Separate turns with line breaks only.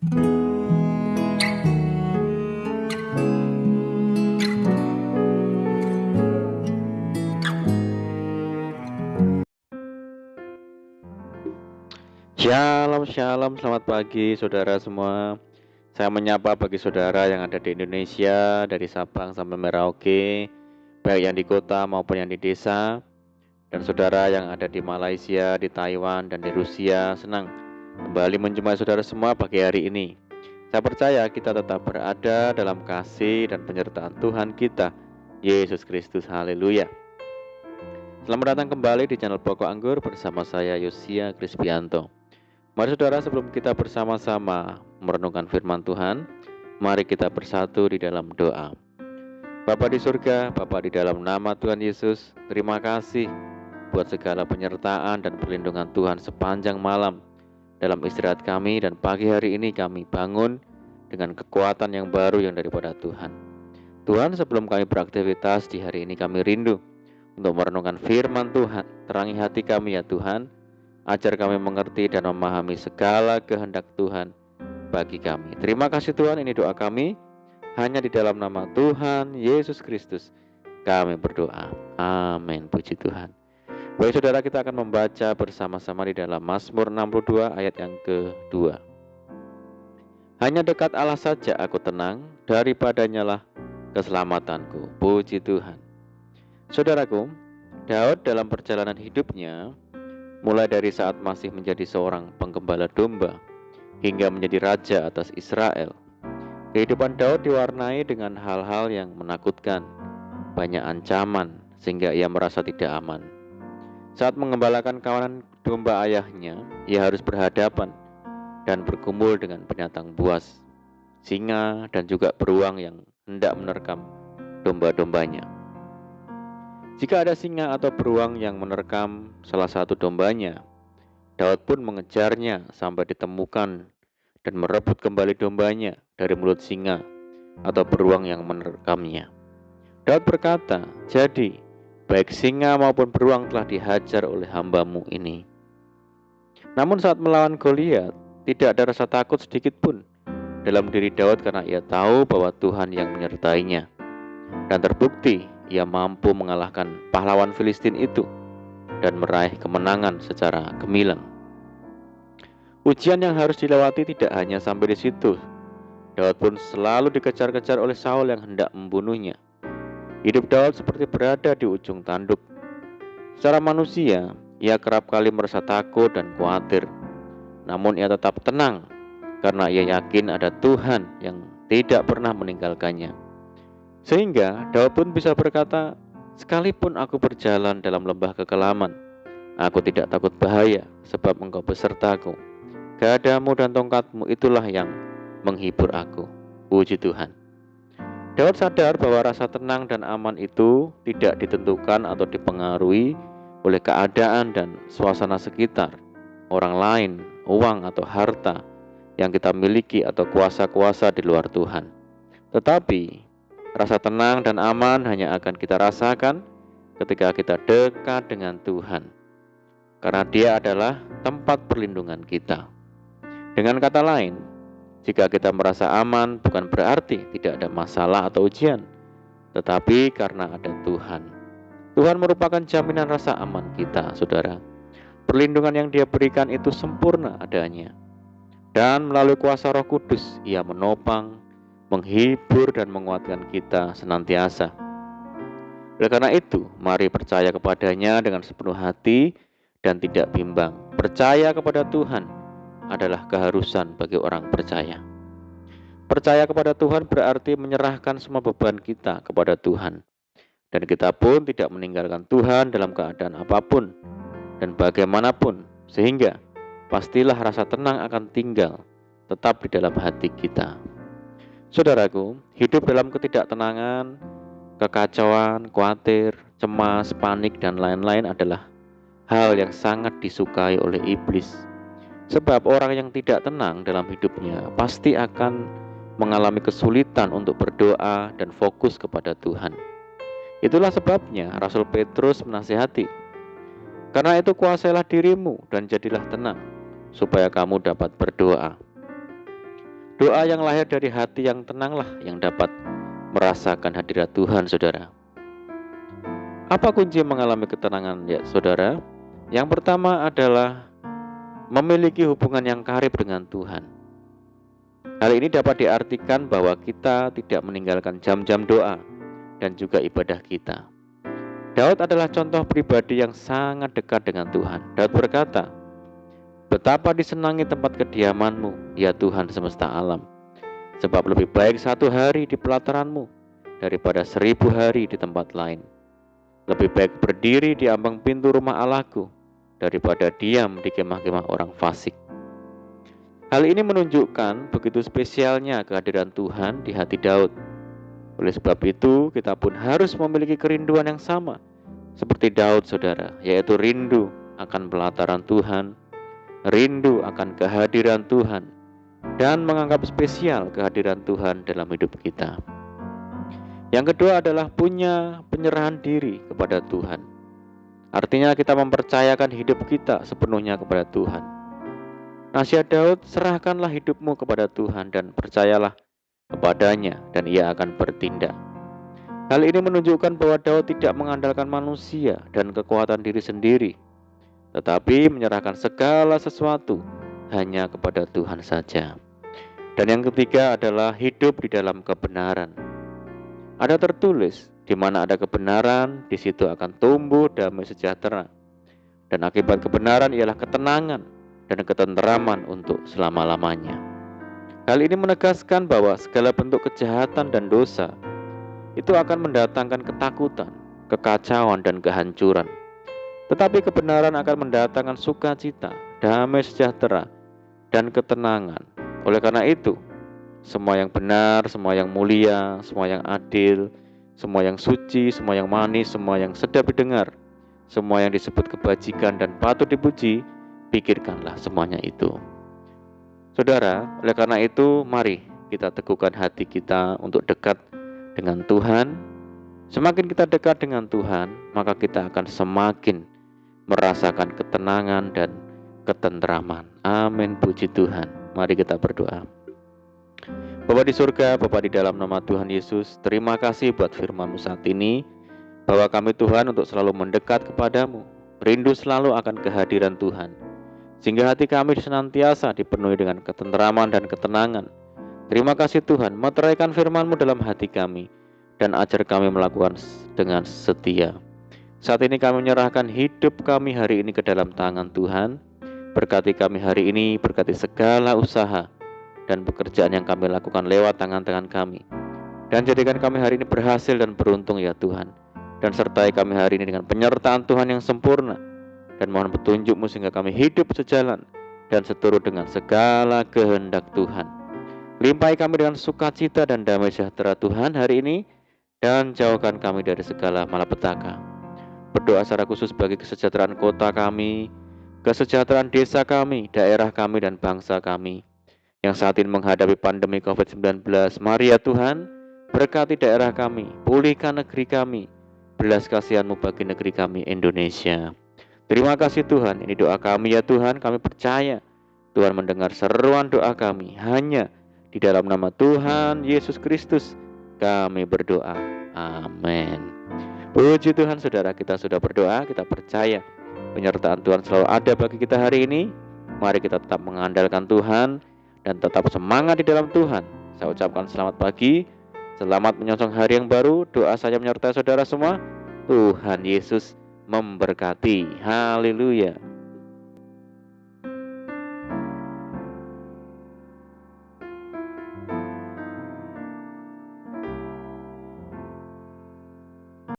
Shalom, shalom, selamat pagi saudara semua. Saya menyapa bagi saudara yang ada di Indonesia, dari Sabang sampai Merauke, baik yang di kota maupun yang di desa, dan saudara yang ada di Malaysia, di Taiwan, dan di Rusia. Senang kembali menjumpai saudara semua pagi hari ini. Saya percaya kita tetap berada dalam kasih dan penyertaan Tuhan kita, Yesus Kristus. Haleluya. Selamat datang kembali di channel Pokok Anggur bersama saya Yosia Krispianto. Mari saudara, sebelum kita bersama-sama merenungkan firman Tuhan, mari kita bersatu di dalam doa. Bapa di surga, Bapa di dalam nama Tuhan Yesus, terima kasih buat segala penyertaan dan perlindungan Tuhan sepanjang malam. Dalam istirahat kami dan pagi hari ini kami bangun dengan kekuatan yang baru yang daripada Tuhan. Tuhan, sebelum kami beraktivitas di hari ini kami rindu untuk merenungkan firman Tuhan. Terangi hati kami ya Tuhan, ajar kami mengerti dan memahami segala kehendak Tuhan bagi kami. Terima kasih Tuhan, ini doa kami. Hanya di dalam nama Tuhan Yesus Kristus kami berdoa. Amin. Puji Tuhan. Baik saudara, kita akan membaca bersama-sama di dalam Mazmur 62 ayat yang kedua. Hanya dekat Allah saja aku tenang, daripadanya lah keselamatanku. Puji Tuhan. Saudaraku, Daud dalam perjalanan hidupnya, mulai dari saat masih menjadi seorang penggembala domba hingga menjadi raja atas Israel, kehidupan Daud diwarnai dengan hal-hal yang menakutkan, banyak ancaman sehingga ia merasa tidak aman. Saat mengembalakan kawanan domba ayahnya, ia harus berhadapan dan bergumul dengan binatang buas, singa, dan juga beruang yang hendak menerkam domba-dombanya. Jika ada singa atau beruang yang menerkam salah satu dombanya, Daud pun mengejarnya sampai ditemukan dan merebut kembali dombanya dari mulut singa atau beruang yang menerkamnya. Daud berkata, "Jadi, baik singa maupun beruang telah dihajar oleh hamba-Mu ini." Namun saat melawan Goliat, tidak ada rasa takut sedikit pun dalam diri Daud karena ia tahu bahwa Tuhan yang menyertainya. Dan terbukti ia mampu mengalahkan pahlawan Filistin itu dan meraih kemenangan secara gemilang. Ujian yang harus dilewati tidak hanya sampai di situ. Daud pun selalu dikejar-kejar oleh Saul yang hendak membunuhnya. Hidup Daud seperti berada di ujung tanduk. Secara manusia, ia kerap kali merasa takut dan khawatir. Namun ia tetap tenang karena ia yakin ada Tuhan yang tidak pernah meninggalkannya. Sehingga Daud pun bisa berkata, "Sekalipun aku berjalan dalam lembah kekelaman, aku tidak takut bahaya, sebab Engkau besertaku. Gadamu dan tongkatmu itulah yang menghibur aku." Puji Tuhan. Daud sadar bahwa rasa tenang dan aman itu tidak ditentukan atau dipengaruhi oleh keadaan dan suasana sekitar, orang lain, uang atau harta yang kita miliki atau kuasa-kuasa di luar Tuhan. Tetapi rasa tenang dan aman hanya akan kita rasakan ketika kita dekat dengan Tuhan, karena Dia adalah tempat perlindungan kita. Dengan kata lain, jika kita merasa aman bukan berarti tidak ada masalah atau ujian, tetapi karena ada Tuhan. Tuhan merupakan jaminan rasa aman kita, saudara. Perlindungan yang Dia berikan itu sempurna adanya. Dan melalui kuasa Roh Kudus, Ia menopang, menghibur dan menguatkan kita senantiasa. Oleh karena itu, mari percaya kepadanya dengan sepenuh hati dan tidak bimbang. Percaya kepada Tuhan adalah keharusan bagi orang percaya. Percaya kepada Tuhan berarti menyerahkan semua beban kita kepada Tuhan. Dan kita pun tidak meninggalkan Tuhan dalam keadaan apapun dan bagaimanapun, sehingga pastilah rasa tenang akan tinggal tetap di dalam hati kita. Saudaraku, hidup dalam ketidaktenangan, kekacauan, khawatir, cemas, panik, dan lain-lain adalah hal yang sangat disukai oleh iblis. Sebab orang yang tidak tenang dalam hidupnya pasti akan mengalami kesulitan untuk berdoa dan fokus kepada Tuhan. Itulah sebabnya Rasul Petrus menasihati, "Karena itu kuasailah dirimu dan jadilah tenang, supaya kamu dapat berdoa." Doa yang lahir dari hati yang tenanglah yang dapat merasakan hadirat Tuhan, saudara. Apa kunci mengalami ketenangan, ya saudara? Yang pertama adalah memiliki hubungan yang karib dengan Tuhan. Hal ini dapat diartikan bahwa kita tidak meninggalkan jam-jam doa dan juga ibadah kita. Daud adalah contoh pribadi yang sangat dekat dengan Tuhan. Daud berkata, "Betapa disenangi tempat kediaman-Mu, ya Tuhan semesta alam. Sebab lebih baik 1 hari di pelataran-Mu daripada 1000 hari di tempat lain. Lebih baik berdiri di ambang pintu rumah Allahku daripada diam di kemah-kemah orang fasik." Hal ini menunjukkan begitu spesialnya kehadiran Tuhan di hati Daud. Oleh sebab itu, kita pun harus memiliki kerinduan yang sama seperti Daud, saudara, yaitu rindu akan pelataran Tuhan, rindu akan kehadiran Tuhan, dan menganggap spesial kehadiran Tuhan dalam hidup kita. Yang kedua adalah punya penyerahan diri kepada Tuhan. Artinya kita mempercayakan hidup kita sepenuhnya kepada Tuhan. Nasihat Daud, serahkanlah hidupmu kepada Tuhan dan percayalah kepadanya dan ia akan bertindak. Hal ini menunjukkan bahwa Daud tidak mengandalkan manusia dan kekuatan diri sendiri, tetapi menyerahkan segala sesuatu hanya kepada Tuhan saja. Dan yang ketiga adalah hidup di dalam kebenaran. Ada tertulis, di mana ada kebenaran, di situ akan tumbuh damai sejahtera. Dan akibat kebenaran ialah ketenangan dan ketenteraman untuk selama-lamanya. Hal ini menegaskan bahwa segala bentuk kejahatan dan dosa itu akan mendatangkan ketakutan, kekacauan, dan kehancuran. Tetapi kebenaran akan mendatangkan sukacita, damai sejahtera, dan ketenangan. Oleh karena itu, semua yang benar, semua yang mulia, semua yang adil, semua yang suci, semua yang manis, semua yang sedap didengar, semua yang disebut kebajikan dan patut dipuji, pikirkanlah semuanya itu. Saudara, oleh karena itu, mari kita teguhkan hati kita untuk dekat dengan Tuhan. Semakin kita dekat dengan Tuhan, maka kita akan semakin merasakan ketenangan dan ketenteraman. Amin, puji Tuhan. Mari kita berdoa. Bapa di surga, Bapa di dalam nama Tuhan Yesus, terima kasih buat firman-Mu saat ini, bahwa kami Tuhan untuk selalu mendekat kepadamu, rindu selalu akan kehadiran Tuhan, sehingga hati kami senantiasa dipenuhi dengan ketenteraman dan ketenangan. Terima kasih Tuhan, meteraikan firman-Mu dalam hati kami, dan ajar kami melakukan dengan setia. Saat ini kami menyerahkan hidup kami hari ini ke dalam tangan Tuhan. Berkati kami hari ini, berkati segala usaha dan pekerjaan yang kami lakukan lewat tangan-tangan kami. Dan jadikan kami hari ini berhasil dan beruntung ya Tuhan. Dan sertai kami hari ini dengan penyertaan Tuhan yang sempurna. Dan mohon petunjuk-Mu sehingga kami hidup sejalan dan seturut dengan segala kehendak Tuhan. Limpahi kami dengan sukacita dan damai sejahtera Tuhan hari ini, dan jauhkan kami dari segala malapetaka. Berdoa secara khusus bagi kesejahteraan kota kami, kesejahteraan desa kami, daerah kami, dan bangsa kami yang saat ini menghadapi pandemi COVID-19. Mari ya Tuhan, berkati daerah kami, pulihkan negeri kami, belas kasihan-Mu bagi negeri kami Indonesia. Terima kasih Tuhan, ini doa kami ya Tuhan, kami percaya Tuhan mendengar seruan doa kami. Hanya di dalam nama Tuhan Yesus Kristus kami berdoa. Amin. Puji Tuhan, saudara, kita sudah berdoa, kita percaya penyertaan Tuhan selalu ada bagi kita hari ini. Mari kita tetap mengandalkan Tuhan dan tetap semangat di dalam Tuhan. Saya ucapkan selamat pagi, selamat menyongsong hari yang baru. Doa saya menyertai saudara semua. Tuhan Yesus memberkati. Haleluya.